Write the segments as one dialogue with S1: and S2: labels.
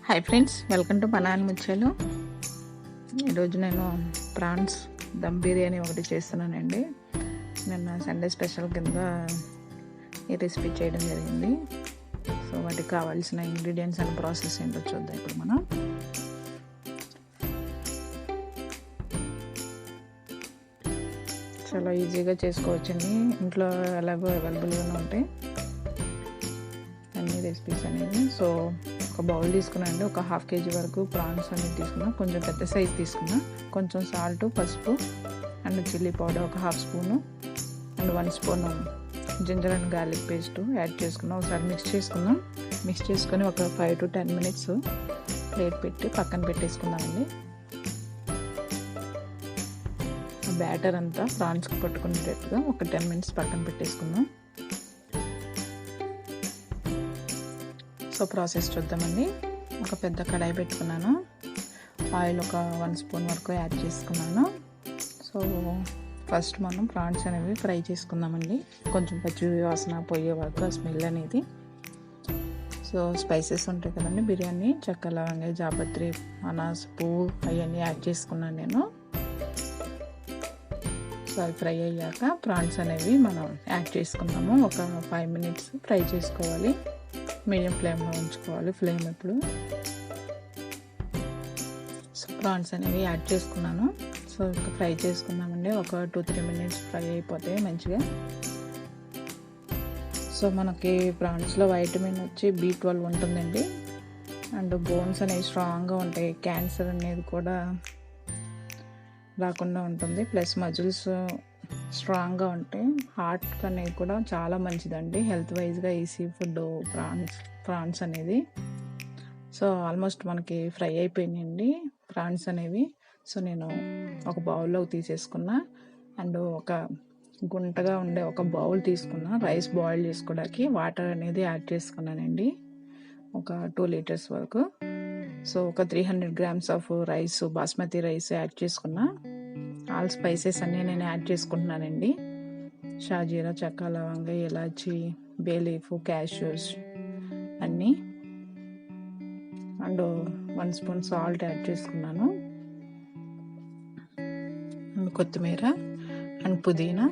S1: Hi friends, welcome to Aanimuthyalu. ఈరోజు నేను prawns dum biryani ఒకటి చేస్తున్నానండి. నిన్న సండే స్పెషల్ కింద ఈ రెసిపీ చేయడం జరిగింది. సో వాటికి కావాల్సిన ఇంగ్రీడియంట్స్ అండ్ ప్రాసెస్ ఏంటో చూద్దాం ఇప్పుడు మనం. చాలా ఈజీగా చేసుకోవచ్చండి, ఇంట్లో ఎలాగో అవైలబుల్గానే ఉంటాయి అన్ని రెసిపీస్ అనేవి. సో ఒక బౌల్ తీసుకున్నాండి, ఒక ½ kg వరకు ప్రాన్స్ అనేది తీసుకున్నా, కొంచెం పెద్ద సైజ్ తీసుకున్నా. కొంచెం సాల్ట్, పసుపు అండ్ చిల్లీ పౌడర్ ఒక ½ spoon and 1 spoon ginger and garlic paste add చేసుకున్నాం. ఒకసారి మిక్స్ చేసుకుందాం. మిక్స్ చేసుకొని ఒక 5 to 10 minutes ప్లేట్ పెట్టి పక్కన పెట్టేసుకుందామండి. బ్యాటర్ అంతా ప్రాన్స్కి పట్టుకునేటట్టుగా ఒక 10 minutes పక్కన పెట్టేసుకుందాం. సో ప్రాసెస్ చూద్దామండి. ఒక పెద్ద కడాయి పెట్టుకున్నాను, ఆయిల్ ఒక 1 స్పూన్ వరకు యాడ్ చేసుకున్నాను. సో ఫస్ట్ మనం ప్రాన్స్ అనేవి ఫ్రై చేసుకుందామండి, కొంచెం పచ్చి వాసన పోయే వరకు ఆ స్మెల్ అనేది. సో స్పైసెస్ ఉంటాయి కదండి బిర్యానీ, చెక్క, లవంగ, జాపత్రి, అనాస పువ్వు అవన్నీ యాడ్ చేసుకున్నాను నేను. సో అవి ఫ్రై అయ్యాక ప్రాన్స్ అనేవి మనం యాడ్ చేసుకున్నాము. ఒక 5 minutes ఫ్రై చేసుకోవాలి, మీడియం ఫ్లేమ్లో ఉంచుకోవాలి ఫ్లేమ్ ఎప్పుడు. సో ప్రాన్స్ అనేవి యాడ్ చేసుకున్నాను. సో ఇంకా ఫ్రై చేసుకుందామండి. ఒక 2-3 minutes ఫ్రై అయిపోతాయి మంచిగా. సో మనకి ప్రాన్స్లో వైటమిన్ వచ్చి B12 ఉంటుందండి, అండ్ బోన్స్ అనేవి స్ట్రాంగ్గా ఉంటాయి, క్యాన్సర్ అనేది కూడా రాకుండా ఉంటుంది, ప్లస్ మజిల్స్ స్ట్రాంగ్గా ఉంటాయి, హార్ట్ అనేది కూడా చాలా మంచిదండి హెల్త్ వైజ్గా ఈ సీ ఫుడ్ ప్రాన్స్ అనేది. సో ఆల్మోస్ట్ మనకి ఫ్రై అయిపోయినాయండి ప్రాన్స్ అనేవి. సో నేను ఒక బౌల్లోకి తీసేసుకున్నా, అండ్ ఒక గుంటగా ఉండే ఒక బౌల్ తీసుకున్నా. రైస్ బాయిల్ చేసుకోవడానికి వాటర్ అనేది యాడ్ చేసుకున్నానండి, ఒక 2 liters వరకు. సో ఒక 300 grams of rice, basmati rice add చేసుకున్నా. ఆల్ స్పైసెస్ అన్నీ నేను యాడ్ చేసుకుంటున్నానండి. షాజీరా, చెక్క, లవంగ, ఇలాచి, బే లీఫ్, క్యాష్యూస్ అన్నీ, అండ్ 1 స్పూన్ సాల్ట్ యాడ్ చేసుకున్నాను, అండ్ కొత్తిమీర అండ్ పుదీనా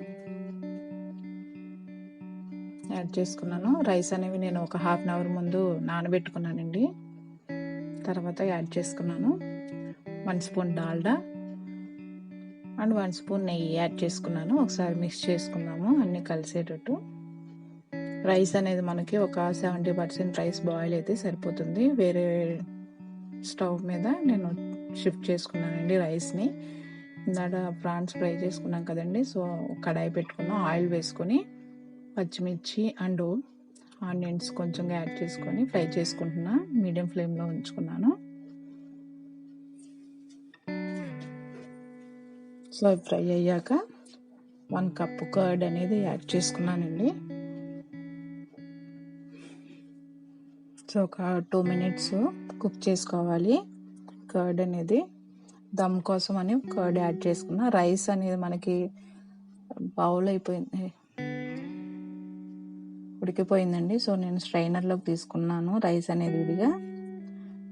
S1: యాడ్ చేసుకున్నాను. రైస్ అనేవి నేను ఒక 1/2 hour ముందు నానబెట్టుకున్నానండి, తర్వాత యాడ్ చేసుకున్నాను. 1 స్పూన్ డాల్డా అండ్ 1 స్పూన్ నెయ్యి యాడ్ చేసుకున్నాను. ఒకసారి మిక్స్ చేసుకున్నాము అన్నీ కలిసేటట్టు. రైస్ అనేది మనకి ఒక 70% రైస్ బాయిల్ అయితే సరిపోతుంది. వేరే స్టవ్ మీద నేను షిఫ్ట్ చేసుకున్నానండి రైస్ని. ఇందాక ప్రాన్స్ ఫ్రై చేసుకున్నాం కదండి, సో కడాయి పెట్టుకున్నాం, ఆయిల్ వేసుకొని పచ్చిమిర్చి అండ్ ఆనియన్స్ కొంచెం యాడ్ చేసుకొని ఫ్రై చేసుకుంటున్నా, మీడియం ఫ్లేమ్లో ఉంచుకున్నాను. సో ఫ్రై అయ్యాక 1 cup కర్డ్ అనేది యాడ్ చేసుకున్నానండి. సో ఒక 2 minutes కుక్ చేసుకోవాలి. కర్డ్ అనేది దమ్ కోసం అని కర్డ్ యాడ్ చేసుకున్నా. రైస్ అనేది మనకి బౌల్ అయిపోయింది, ఉడికిపోయిందండి. సో నేను స్ట్రైనర్లోకి తీసుకున్నాను రైస్ అనేది విడిగా.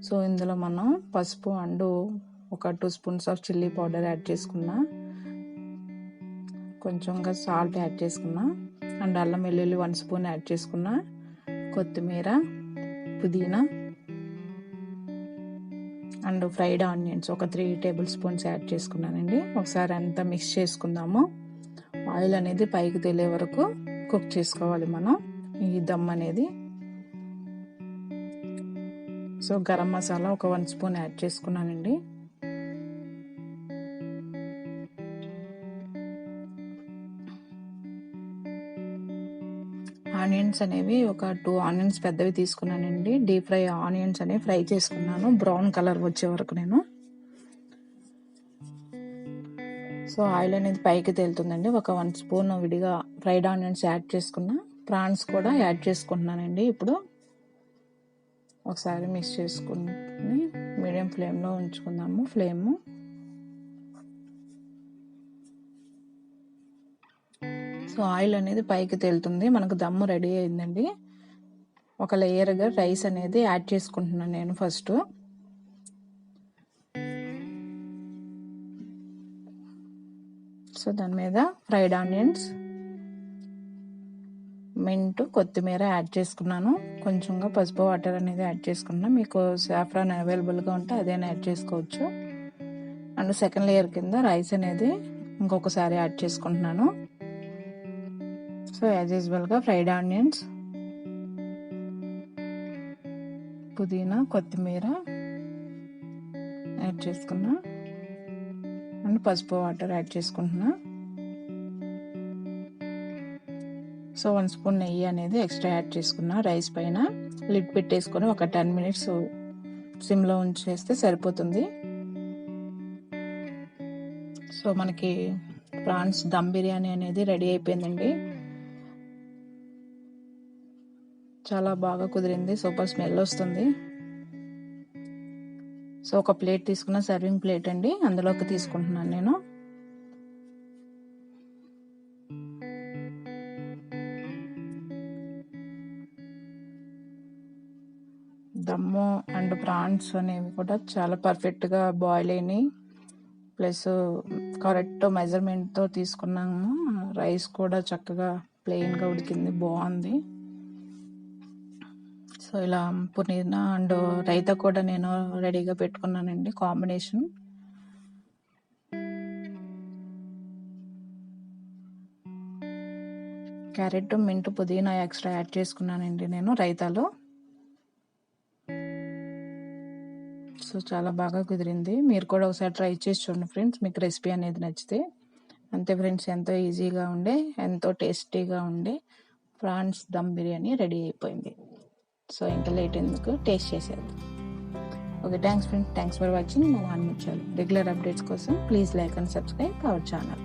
S1: సో ఇందులో మనం పసుపు అండ్ ఒక 2 spoons of chilli powder add చేసుకున్నా, కొంచెంగా సాల్ట్ యాడ్ చేసుకున్నా, అండ్ అల్లం వెల్లుల్లి 1 స్పూన్ యాడ్ చేసుకున్నా, కొత్తిమీర, పుదీనా అండ్ ఫ్రైడ్ ఆనియన్స్ ఒక 3 tablespoons యాడ్ చేసుకున్నానండి. ఒకసారి అంతా మిక్స్ చేసుకుందాము. ఆయిల్ అనేది పైకి తేలే వరకు కుక్ చేసుకోవాలి మనం ఈ దమ్ అనేది. సో గరం మసాలా ఒక 1 స్పూన్ యాడ్ చేసుకున్నానండి. ఆనియన్స్ అనేవి ఒక 2 ఆనియన్స్ పెద్దవి తీసుకున్నానండి. డీప్ ఫ్రై ఆనియన్స్ అనేవి ఫ్రై చేసుకున్నాను బ్రౌన్ కలర్ వచ్చే వరకు నేను. సో ఆయిల్ అనేది పైకి తేలుతుందండి. ఒక 1 స్పూన్ విడిగా ఫ్రైడ్ ఆనియన్స్ యాడ్ చేసుకున్నా, ప్రాన్స్ కూడా యాడ్ చేసుకుంటున్నానండి. ఇప్పుడు ఒకసారి మిక్స్ చేసుకుని మీడియం ఫ్లేమ్లో ఉంచుకుందాము ఫ్లేము. సో ఆయిల్ అనేది పైకి తేలుతుంది, మనకు దమ్ము రెడీ అయిందండి. ఒక లేయర్గా రైస్ అనేది యాడ్ చేసుకుంటున్నాను నేను ఫస్ట్. సో దాని మీద ఫ్రైడ్ ఆనియన్స్, మింట్, కొత్తిమీర యాడ్ చేసుకున్నాను. కొంచెంగా పసుపు వాటర్ అనేది యాడ్ చేసుకున్నాను. మీకు సాఫ్రాన్ అవైలబుల్గా ఉంటే అదైనా యాడ్ చేసుకోవచ్చు. అండ్ సెకండ్ లేయర్ కింద రైస్ అనేది ఇంకొకసారి యాడ్ చేసుకుంటున్నాను. సో యాజ్ యూజువల్గా ఫ్రైడ్ ఆనియన్స్, పుదీనా, కొత్తిమీర యాడ్ చేసుకున్నా. అండ్ పసుపు వాటర్ యాడ్ చేసుకుంటున్నా. సో 1 స్పూన్ నెయ్యి అనేది ఎక్స్ట్రా యాడ్ చేసుకున్నా. రైస్ పైన లిడ్ పెట్టేసుకొని ఒక 10 మినిట్స్ సిమ్లో ఉంచేస్తే సరిపోతుంది. సో మనకి ప్రాన్స్ దమ్ బిర్యానీ అనేది రెడీ అయిపోయిందండి. చాలా బాగా కుదిరింది, సూపర్ స్మెల్ వస్తుంది. సో ఒక ప్లేట్ తీసుకున్న, సర్వింగ్ ప్లేట్ అండి, అందులోకి తీసుకుంటున్నాను నేను. దమ్ము అండ్ ప్రాన్స్ అనేవి కూడా చాలా పర్ఫెక్ట్గా బాయిల్ అయినాయి. ప్లస్ కరెక్ట్ మెజర్మెంట్తో తీసుకున్నాము. రైస్ కూడా చక్కగా ప్లెయిన్గా ఉడికింది, బాగుంది. సో ఇలా పుదీనా అండ్ రైతా కూడా నేను రెడీగా పెట్టుకున్నానండి, కాంబినేషన్. క్యారెట్, మింట్, పుదీనా ఎక్స్ట్రా యాడ్ చేసుకున్నానండి నేను రైతాలో. సో చాలా బాగా కుదిరింది. మీరు కూడా ఒకసారి ట్రై చేసి చూడండి ఫ్రెండ్స్, మీకు రెసిపీ అనేది నచ్చితే. అంతే ఫ్రెండ్స్, ఎంతో ఈజీగా ఉండే, ఎంతో టేస్టీగా ఉండే ప్రాన్స్ దమ్ బిర్యానీ రెడీ అయిపోయింది. సో ఇంకా లేట్ ఎందుకు, టేస్ట్ చేసేది. Okay, thanks friends, thanks for watching. మా ఆనిముత్యాలు రెగ్యులర్ అప్డేట్స్ కోసం please like and subscribe our channel.